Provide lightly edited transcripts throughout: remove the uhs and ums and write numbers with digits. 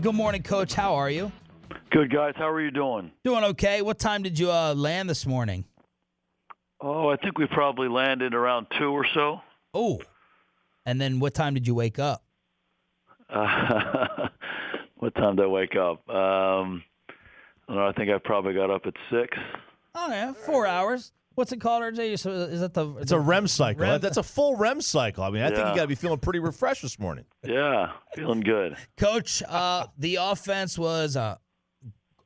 Good morning, Coach. How are you? Good, guys. How are you doing? Doing okay. What time did you land this morning? Oh, I think we probably landed around 2 or so. Oh, and then what time did you wake up? What time did I wake up? I don't know. I think I probably got up at 6. Oh, yeah, 4 hours. What's it called, RJ? Is that the? It's a REM cycle. REM? That's a full REM cycle. I mean, I think you got to be feeling pretty refreshed this morning. Yeah, feeling good. Coach, the offense was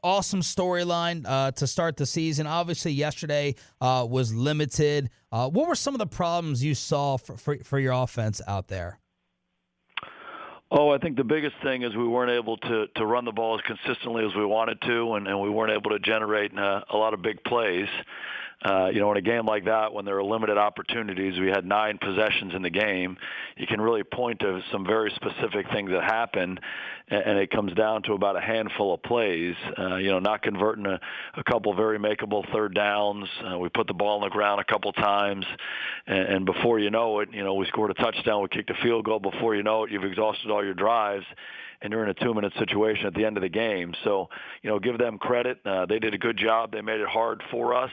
awesome storyline to start the season. Obviously, yesterday was limited. What were some of the problems you saw for your offense out there? Oh, I think the biggest thing is we weren't able to run the ball as consistently as we wanted to, and we weren't able to generate a lot of big plays. In a game like that, when there are limited opportunities, we had 9 possessions in the game. You can really point to some very specific things that happened, and it comes down to about a handful of plays. Not converting a couple very makeable third downs. We put the ball on the ground a couple times, and before you know it, we scored a touchdown. We kicked a field goal. Before you know it, you've exhausted all your drives, and you're in a 2-minute situation at the end of the game. So, give them credit. They did a good job. They made it hard for us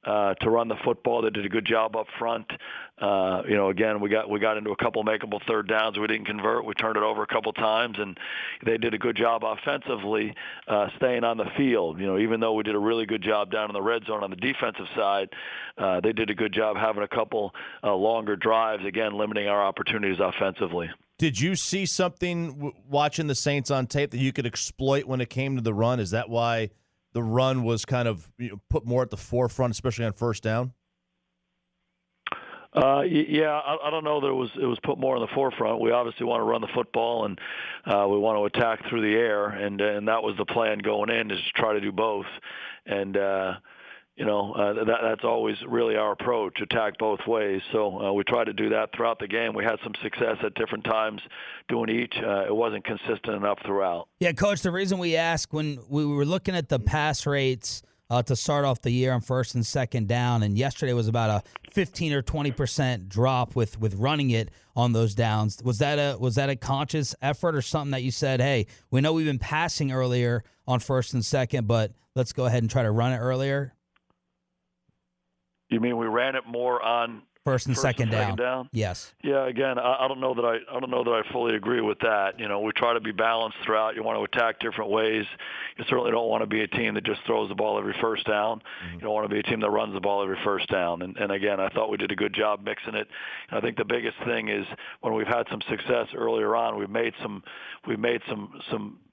to run the football. They did a good job up front. Again, we got into a couple makeable third downs. We didn't convert. We turned it over a couple times, and they did a good job offensively staying on the field. Even though we did a really good job down in the red zone on the defensive side, they did a good job having a couple longer drives, again, limiting our opportunities offensively. Did you see something watching the Saints on tape that you could exploit when it came to the run? Is that why the run was kind of put more at the forefront, especially on first down? I don't know that it was put more in the forefront. We obviously want to run the football, and we want to attack through the air, and that was the plan going in, is to try to do both. And that's always really our approach, attack both ways. So we tried to do that throughout the game. We had some success at different times doing each. It wasn't consistent enough throughout. Yeah, Coach, the reason we asked, when we were looking at the pass rates to start off the year on first and second down, and yesterday was about a 15 or 20% drop with running it on those downs. Was that a conscious effort or something that you said, hey, we know we've been passing earlier on first and second, but let's go ahead and try to run it earlier? You mean we ran it more on first and second down? Yes. Yeah. Again, I don't know that I fully agree with that. We try to be balanced throughout. You want to attack different ways. You certainly don't want to be a team that just throws the ball every first down. Mm-hmm. You don't want to be a team that runs the ball every first down. And again, I thought we did a good job mixing it. And I think the biggest thing is when we've had some success earlier on, we've made some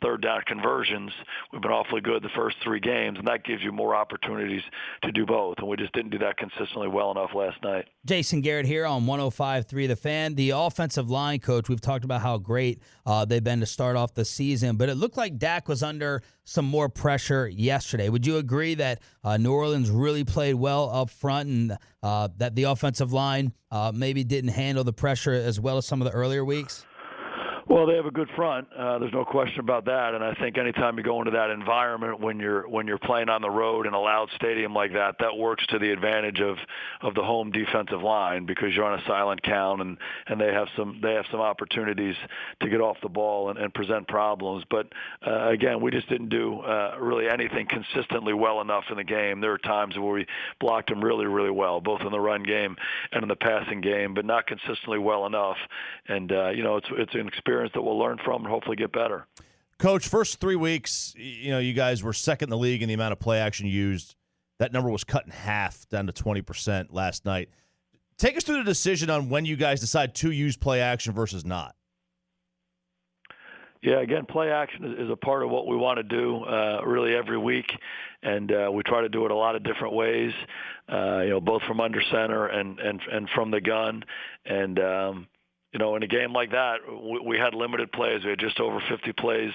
third down conversions. We've been awfully good the first 3 games, and that gives you more opportunities to do both. And we just didn't do that consistently well enough last night. Jason Garrett here on 105.3 The Fan. The offensive line, Coach, we've talked about how great they've been to start off the season, but it looked like Dak was under some more pressure yesterday. Would you agree that New Orleans really played well up front, and that the offensive line maybe didn't handle the pressure as well as some of the earlier weeks? Well, they have a good front. There's no question about that. And I think anytime you go into that environment when you're playing on the road in a loud stadium like that, that works to the advantage of the home defensive line, because you're on a silent count, and they have some opportunities to get off the ball and present problems. But again, we just didn't do really anything consistently well enough in the game. There were times where we blocked them really, really well, both in the run game and in the passing game, but not consistently well enough. And it's an experience that we'll learn from and hopefully get better. Coach, first 3 weeks, you guys were second in the league in the amount of play action used. That number was cut in half, down to 20% last night. Take us through the decision on when you guys decide to use play action versus not. Yeah, again, play action is a part of what we want to do really every week, and we try to do it a lot of different ways, both from under center and from the gun. And in a game like that, we had limited plays. We had just over 50 plays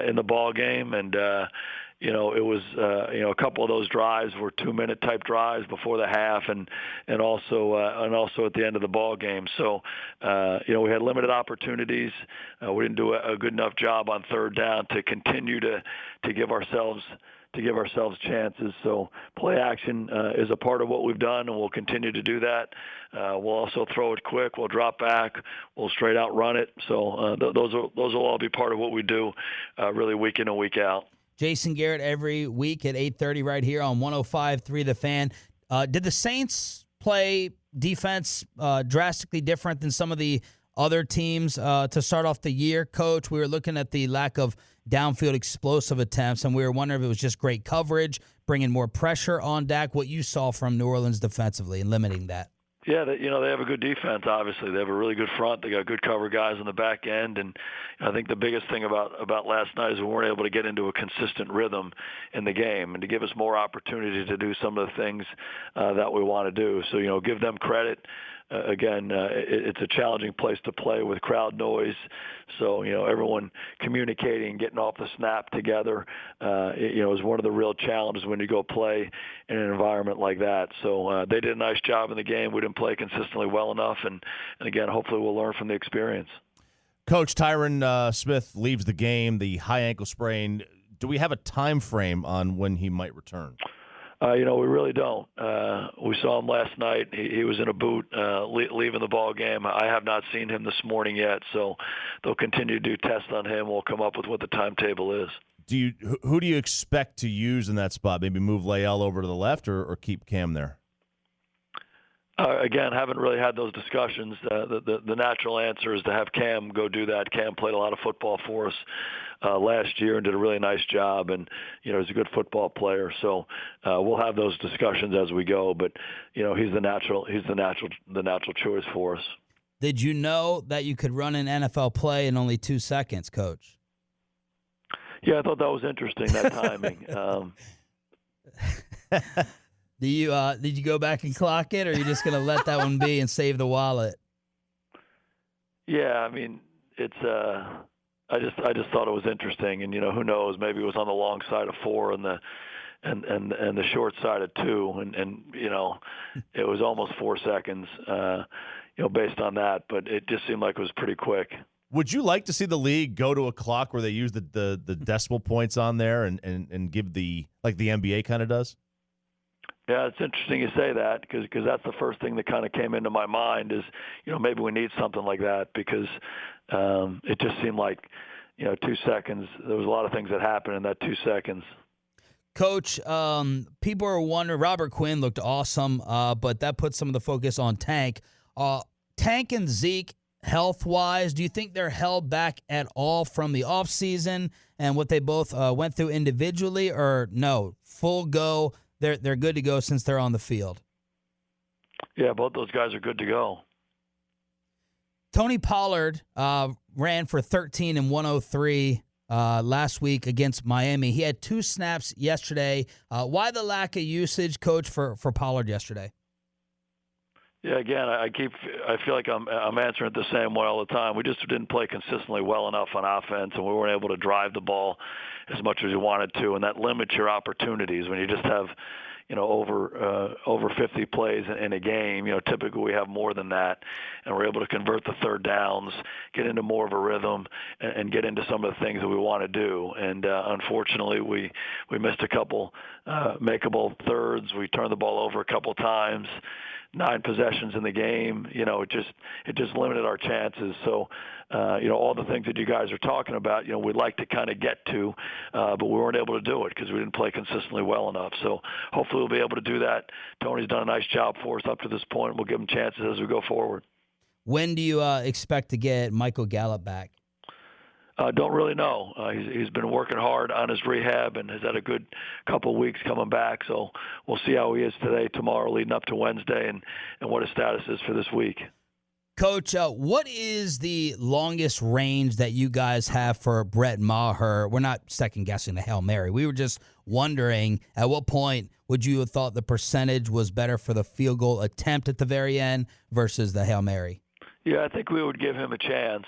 in the ball game, and it was a couple of those drives were 2-minute type drives before the half, and also at the end of the ball game. So we had limited opportunities. We didn't do a good enough job on third down to continue to give ourselves to give ourselves chances. So play action is a part of what we've done, and we'll continue to do that. We'll also throw it quick. We'll drop back. We'll straight out run it. So those will all be part of what we do really week in and week out. Jason Garrett every week at 8:30 right here on 105.3 The Fan. Did the Saints play defense drastically different than some of the other teams to start off the year, Coach? We were looking at the lack of downfield explosive attempts, and we were wondering if it was just great coverage, bringing more pressure on Dak, what you saw from New Orleans defensively and limiting that. Yeah, they have a good defense, obviously. They have a really good front. They got good cover guys on the back end. And I think the biggest thing about last night is we weren't able to get into a consistent rhythm in the game and to give us more opportunity to do some of the things that we want to do. So, give them credit. Again, it's a challenging place to play with crowd noise. So, everyone communicating, getting off the snap together, is one of the real challenges when you go play in an environment like that. So they did a nice job in the game. We didn't play consistently well enough. And again, hopefully we'll learn from the experience. Coach, Tyron Smith leaves the game, the high ankle sprain. Do we have a time frame on when he might return? We really don't. We saw him last night. He was in a boot leaving the ball game. I have not seen him this morning yet, so they'll continue to do tests on him. We'll come up with what the timetable is. Who do you expect to use in that spot? Maybe move Lael over to the left or keep Cam there? Again, haven't really had those discussions. The natural answer is to have Cam go do that. Cam played a lot of football for us last year and did a really nice job, and he's a good football player. So we'll have those discussions as we go. But he's the natural choice for us. Did you know that you could run an NFL play in only 2 seconds, Coach? Yeah, I thought that was interesting, that timing. Did you go back and clock it, or are you just going to let that one be and save the wallet? Yeah, I mean, it's I just thought it was interesting, and who knows? Maybe it was on the long side of 4 and the short side of 2, and it was almost 4 seconds, based on that. But it just seemed like it was pretty quick. Would you like to see the league go to a clock where they use the decimal points on there and give the NBA kind of does? Yeah, it's interesting you say that because that's the first thing that kind of came into my mind is, maybe we need something like that because it just seemed like, 2 seconds. There was a lot of things that happened in that 2 seconds. Coach, people are wondering, Robert Quinn looked awesome, but that puts some of the focus on Tank. Tank and Zeke, health-wise, do you think they're held back at all from the offseason and what they both went through individually, or no, full go? They're good to go since they're on the field. Yeah, both those guys are good to go. Tony Pollard ran for 13 and 103 last week against Miami. He had 2 snaps yesterday. Why the lack of usage, Coach, for Pollard yesterday? Yeah, again, I feel like I'm answering it the same way all the time. We just didn't play consistently well enough on offense, and we weren't able to drive the ball as much as we wanted to, and that limits your opportunities when you just have, over 50 plays in a game. Typically we have more than that, and we're able to convert the third downs, get into more of a rhythm, and get into some of the things that we want to do. And unfortunately, we missed a couple makeable thirds. We turned the ball over a couple times. 9 possessions in the game, it just limited our chances. So, all the things that you guys are talking about, we'd like to kind of get to, but we weren't able to do it because we didn't play consistently well enough. So hopefully we'll be able to do that. Tony's done a nice job for us up to this point. We'll give him chances as we go forward. When do you expect to get Michael Gallup back? Don't really know. He's been working hard on his rehab and has had a good couple of weeks coming back. So we'll see how he is today, tomorrow, leading up to Wednesday, and what his status is for this week. Coach, what is the longest range that you guys have for Brett Maher? We're not second-guessing the Hail Mary. We were just wondering, at what point would you have thought the percentage was better for the field goal attempt at the very end versus the Hail Mary? Yeah, I think we would give him a chance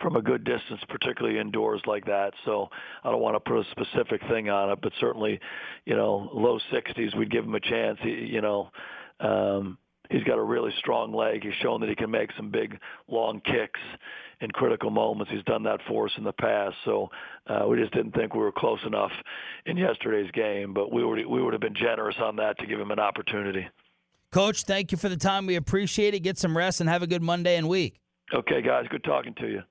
from a good distance, particularly indoors like that. So I don't want to put a specific thing on it, but certainly, low 60s, we'd give him a chance. he's got a really strong leg. He's shown that he can make some big, long kicks in critical moments. He's done that for us in the past. So we just didn't think we were close enough in yesterday's game, but we would have been generous on that to give him an opportunity. Coach, thank you for the time. We appreciate it. Get some rest and have a good Monday and week. Okay, guys, good talking to you.